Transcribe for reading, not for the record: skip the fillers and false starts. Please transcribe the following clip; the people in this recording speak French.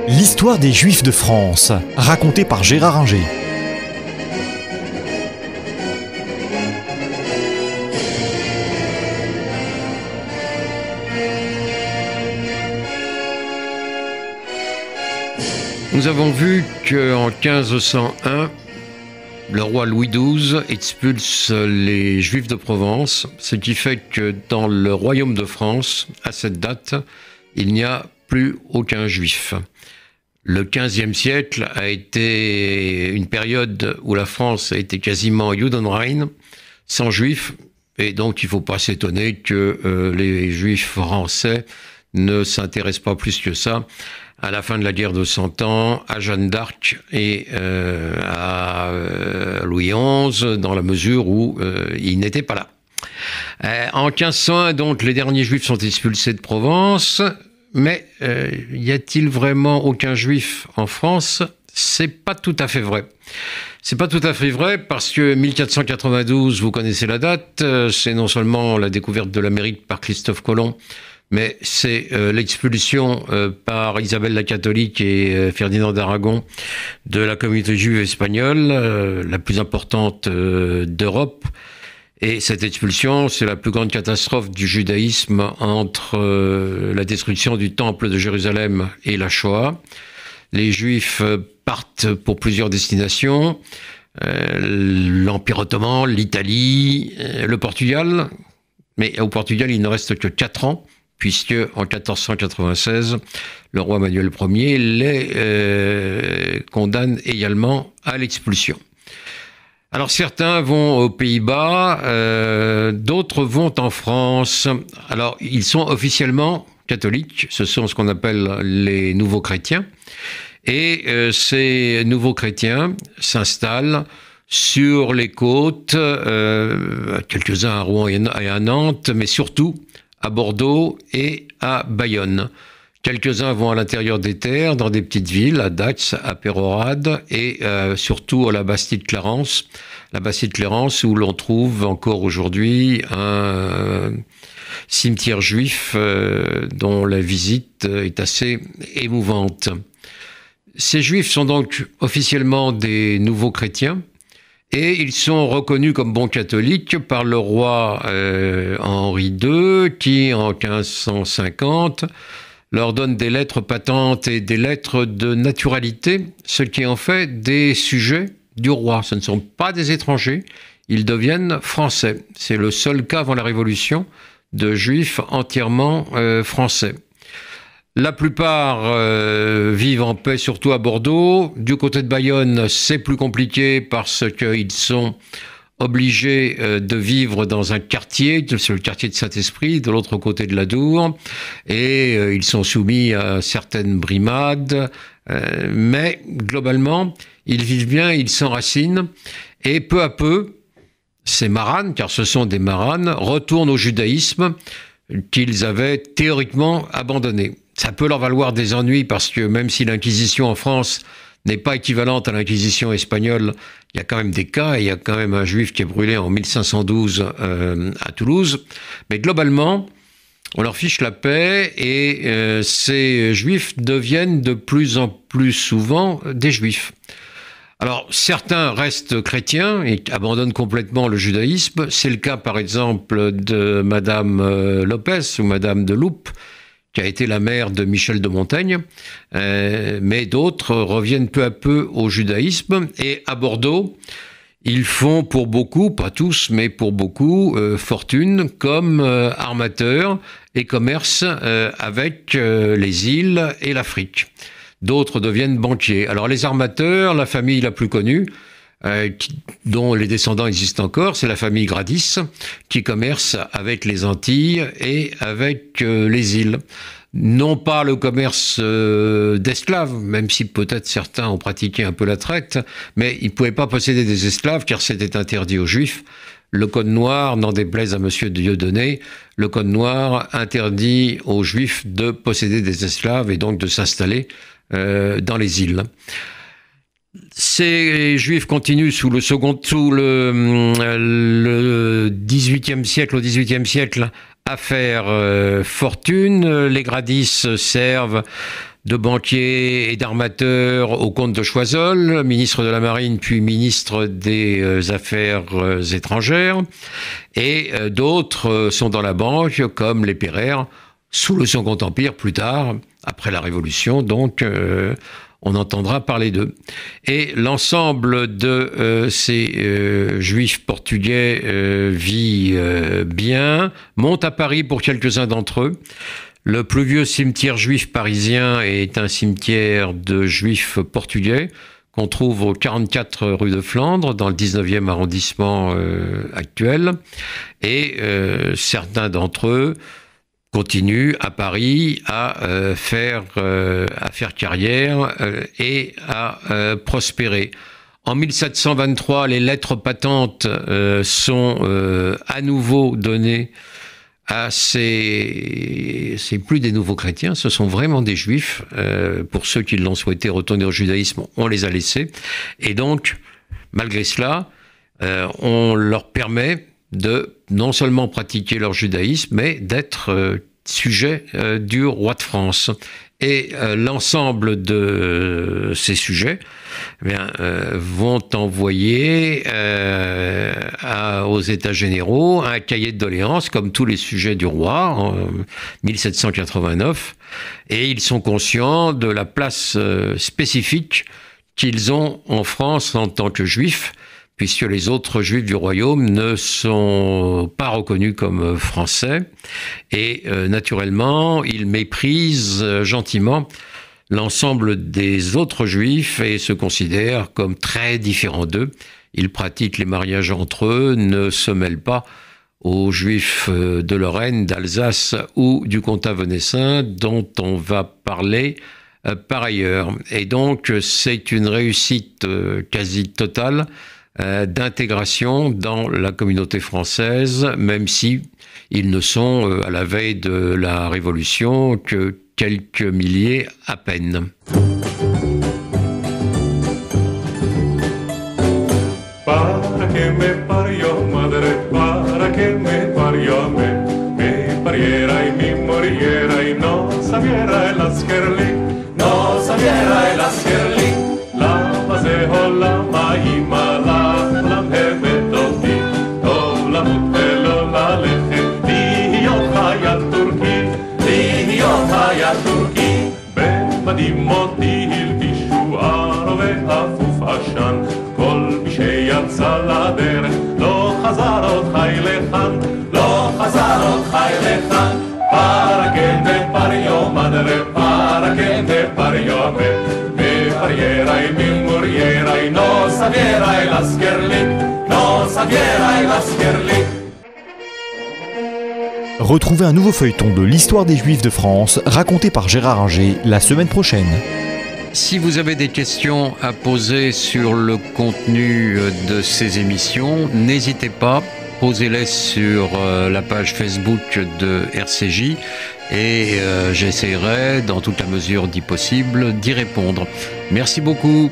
L'histoire des Juifs de France, racontée par Gérard Inger. Nous avons vu qu'en 1501, le roi Louis XII expulse les Juifs de Provence, ce qui fait que dans le royaume de France, à cette date, il n'y a plus aucun Juif. Le XVe siècle a été une période où la France a été quasiment Judenrein, sans Juifs, et donc il ne faut pas s'étonner que les Juifs français ne s'intéressent pas plus que ça à la fin de la guerre de Cent Ans, à Jeanne d'Arc et à Louis XI, dans la mesure où ils n'étaient pas là. En 1501, donc, les derniers Juifs sont expulsés de Provence, mais y a-t-il vraiment aucun Juif en France? C'est pas tout à fait vrai. C'est pas tout à fait vrai parce que 1492, vous connaissez la date, c'est non seulement la découverte de l'Amérique par Christophe Colomb, mais c'est l'expulsion par Isabelle la catholique et Ferdinand d'Aragon de la communauté juive espagnole, la plus importante d'Europe. Et cette expulsion, c'est la plus grande catastrophe du judaïsme entre la destruction du temple de Jérusalem et la Shoah. Les Juifs partent pour plusieurs destinations, l'Empire ottoman, l'Italie, le Portugal. Mais au Portugal, il ne reste que 4 ans, puisque en 1496, le roi Manuel Ier les condamne également à l'expulsion. Alors certains vont aux Pays-Bas, d'autres vont en France. Alors ils sont officiellement catholiques, ce sont ce qu'on appelle les nouveaux chrétiens. Et ces nouveaux chrétiens s'installent sur les côtes, quelques-uns à Rouen et à Nantes, mais surtout à Bordeaux et à Bayonne. Quelques-uns vont à l'intérieur des terres, dans des petites villes, à Dax, à Pérorade, et surtout à la Bastide-Clarence. La Bastide-Clarence où l'on trouve encore aujourd'hui un cimetière juif dont la visite est assez émouvante. Ces juifs sont donc officiellement des nouveaux chrétiens, et ils sont reconnus comme bons catholiques par le roi Henri II, qui en 1550 leur donne des lettres patentes et des lettres de naturalité, ce qui en fait des sujets du roi. Ce ne sont pas des étrangers, ils deviennent français. C'est le seul cas avant la Révolution de juifs entièrement français. La plupart vivent en paix, surtout à Bordeaux. Du côté de Bayonne, c'est plus compliqué parce qu'ils sont obligés de vivre dans un quartier, c'est le quartier de Saint-Esprit, de l'autre côté de l'Adour, et ils sont soumis à certaines brimades, mais globalement, ils vivent bien, ils s'enracinent, et peu à peu, ces maranes, car ce sont des maranes, retournent au judaïsme qu'ils avaient théoriquement abandonné. Ça peut leur valoir des ennuis parce que même si l'Inquisition en France n'est pas équivalente à l'Inquisition espagnole, il y a quand même des cas, et il y a quand même un juif qui est brûlé en 1512 à Toulouse. Mais globalement, on leur fiche la paix, et ces juifs deviennent de plus en plus souvent des juifs. Alors, certains restent chrétiens et abandonnent complètement le judaïsme. C'est le cas, par exemple, de Madame Lopez ou Madame de Loupe, qui a été la mère de Michel de Montaigne, mais d'autres reviennent peu à peu au judaïsme. Et à Bordeaux, ils font pour beaucoup, pas tous, mais pour beaucoup, fortune comme armateurs et commerce avec les îles et l'Afrique. D'autres deviennent banquiers. Alors les armateurs, la famille la plus connue, dont les descendants existent encore, c'est la famille Gradis, qui commerce avec les Antilles et avec les îles. Non pas le commerce d'esclaves, même si peut-être certains ont pratiqué un peu la traite, mais ils ne pouvaient pas posséder des esclaves car c'était interdit aux Juifs. Le Code noir, n'en déplaise à Monsieur Dieudonné, le Code noir interdit aux Juifs de posséder des esclaves et donc de s'installer dans les îles. Ces Juifs continuent sous le XVIIIe siècle, au XVIIIe siècle, à faire fortune. Les Gradis servent de banquier et d'armateur au comte de Choiseul, ministre de la Marine puis ministre des Affaires étrangères. Et d'autres sont dans la banque, comme les Pereire, sous le Second Empire plus tard, après la Révolution, donc on entendra parler d'eux. Et l'ensemble de ces juifs portugais vit bien, monte à Paris pour quelques-uns d'entre eux. Le plus vieux cimetière juif parisien est un cimetière de juifs portugais qu'on trouve au 44 rue de Flandre, dans le 19e arrondissement actuel. Et certains d'entre eux continuent à Paris à faire carrière et à prospérer. En 1723, les lettres patentes sont à nouveau données à c'est plus des nouveaux chrétiens, ce sont vraiment des juifs. Pour ceux qui l'ont souhaité retourner au judaïsme, on les a laissés. Et donc, malgré cela, on leur permet de non seulement pratiquer leur judaïsme, mais d'être sujets du roi de France. Et l'ensemble de ces sujets vont envoyer aux États généraux un cahier de doléances, comme tous les sujets du roi, en 1789, et ils sont conscients de la place spécifique qu'ils ont en France en tant que juifs, puisque les autres juifs du royaume ne sont pas reconnus comme français. Et naturellement, ils méprisent gentiment l'ensemble des autres juifs et se considèrent comme très différents d'eux. Ils pratiquent les mariages entre eux, ne se mêlent pas aux juifs de Lorraine, d'Alsace ou du comtat venessin, dont on va parler par ailleurs. Et donc, c'est une réussite quasi totale d'intégration dans la communauté française, même si ils ne sont à la veille de la Révolution que quelques milliers à peine. Para que me parió madre, para que me parió a me pariera y me moriera y no sabiera el askerli, no sabiera el askerli, la pasejo la maima la mehmetoti, o la mutelo la leche, lihiot hayat turki, במדים אותי הלבישו ערבי אפוף עשן, כל מי שיצא לדרך לא חזר עוד חי לכאן, לא חזר עוד חי לכאן. Para que me parió madre, para que me parió a me pariera y me muriera y no sabiera el askerli, no sabiera el askerli. Retrouvez un nouveau feuilleton de l'histoire des Juifs de France, raconté par Gérard Inger, la semaine prochaine. Si vous avez des questions à poser sur le contenu de ces émissions, n'hésitez pas, posez-les sur la page Facebook de RCJ et j'essaierai, dans toute la mesure du possible, d'y répondre. Merci beaucoup.